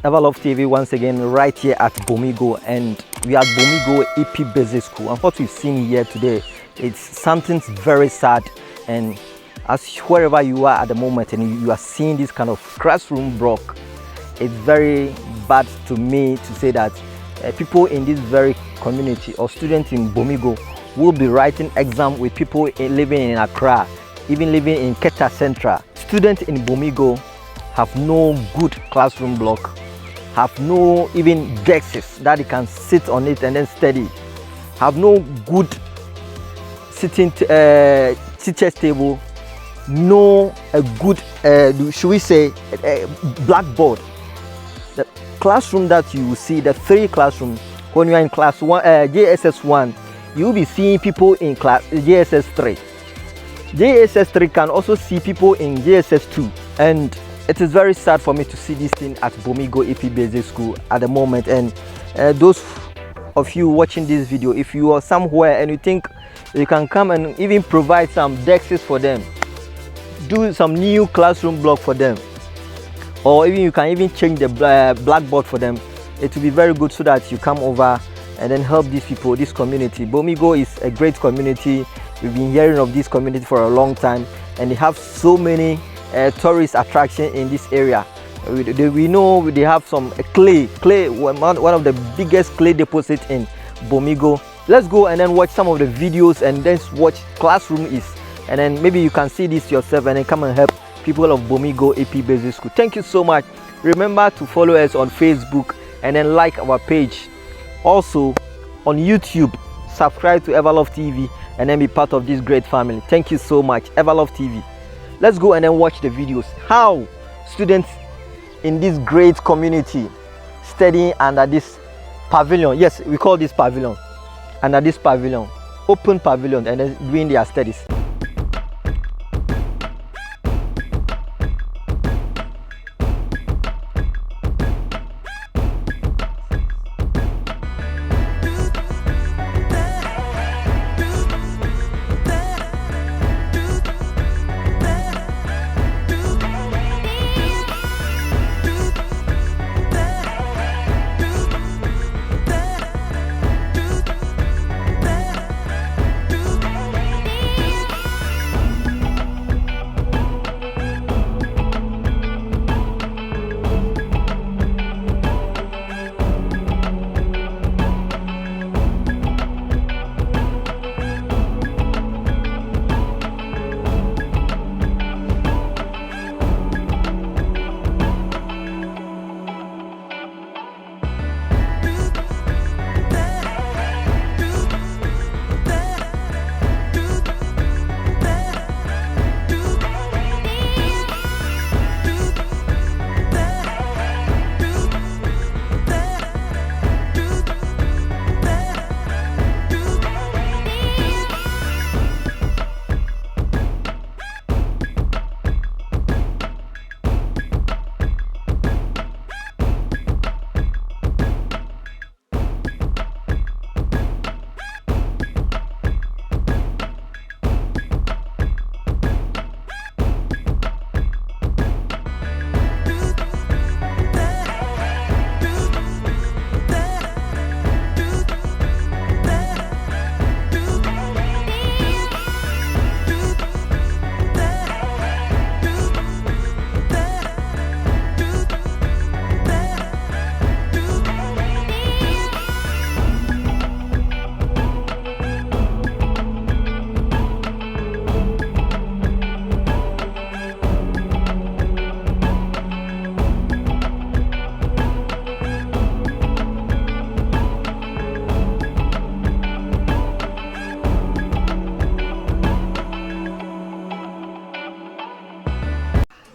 Everlove TV once again right here at Bomigo, and we are at Bomigo EP Basic School. And what we've seen here today, it's something very sad. And as wherever you are at the moment and you are seeing this kind of classroom block, it's very bad to me to say that people in this very community or students in Bomigo will be writing exam with people living in Accra, even living in Keta Central. Students in Bomigo have no good classroom block, have no even desks that they can sit on it and then study, have no good sitting teacher's table, no a good should we say blackboard. The classroom that you will see, the 3 classrooms, when you are in class 1 JSS 1, you will be seeing people in class JSS 3. JSS 3 can also see people in JSS 2, and it is very sad for me to see this thing at Bomigo EP Basic School at the moment. And those of you watching this video, if you are somewhere and you think you can come and even provide some desks for them, do some new classroom block for them, or even you can even change the blackboard for them, it will be very good so that you come over and then help these people, this community. Bomigo is a great community. We've been hearing of this community for a long time, and they have so many tourist attraction in this area. We know they have some clay, one of the biggest clay deposits in Bomigo. Let's go and then watch some of the videos and then watch classroom is, and then maybe you can see this yourself and then come and help people of Bomigo EP Basic School. Thank you so much. Remember to follow us on Facebook and then like our page. Also on YouTube, subscribe to Everlove TV and then be part of this great family. Thank you so much, Everlove TV. Let's go and then watch the videos. How students in this great community studying under this pavilion. Yes, we call this pavilion. Under this pavilion, open pavilion, and then doing their studies.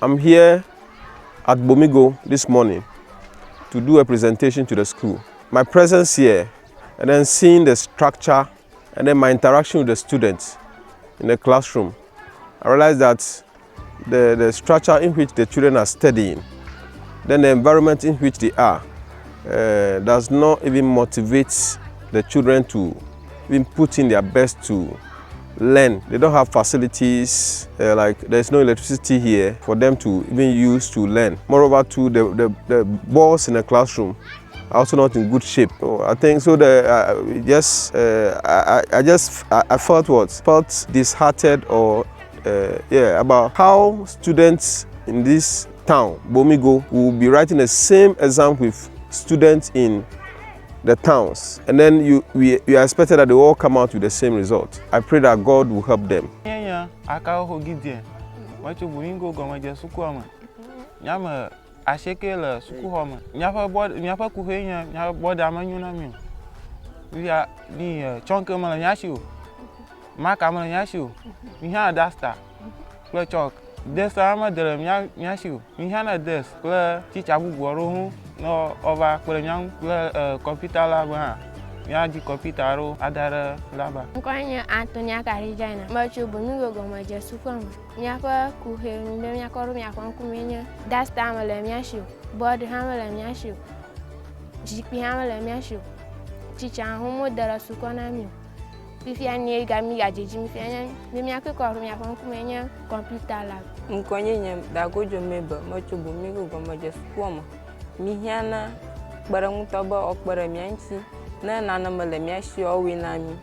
I'm here at Bomigo this morning to do a presentation to the school. My presence here and then seeing the structure and then my interaction with the students in the classroom, I realized that the structure in which the children are studying, then the environment in which they are, does not even motivate the children to even put in their best to learn. They don't have facilities, like there's no electricity here for them to even use to learn. Moreover, too, the balls in the classroom are also not in good shape. So I think so. I felt disheartened or about how students in this town, Bomigo, will be writing the same exam with students in the towns, and then we are expected that they all come out with the same result. I pray that God will help them. no over computer lab di computer adara laba. Kwanya Antonia Carijana, macho Bomigo goma jesukwam. Nyapa kuhe mbe nyakoro nyakwan kumenya. Das tamale myashu, board hamale myashu. Jikpi hamale myashu. Chicha homo dara sukona mi. Bifia ni gami gajeji mi fianya. Mbe nyakoro nyakwan kumenya computer lab. Nkonye nyam dagojo meba macho Bomigo goma jesukwam. Mihiana bara mutoba okbara mianchi na nana mala miashi owi nami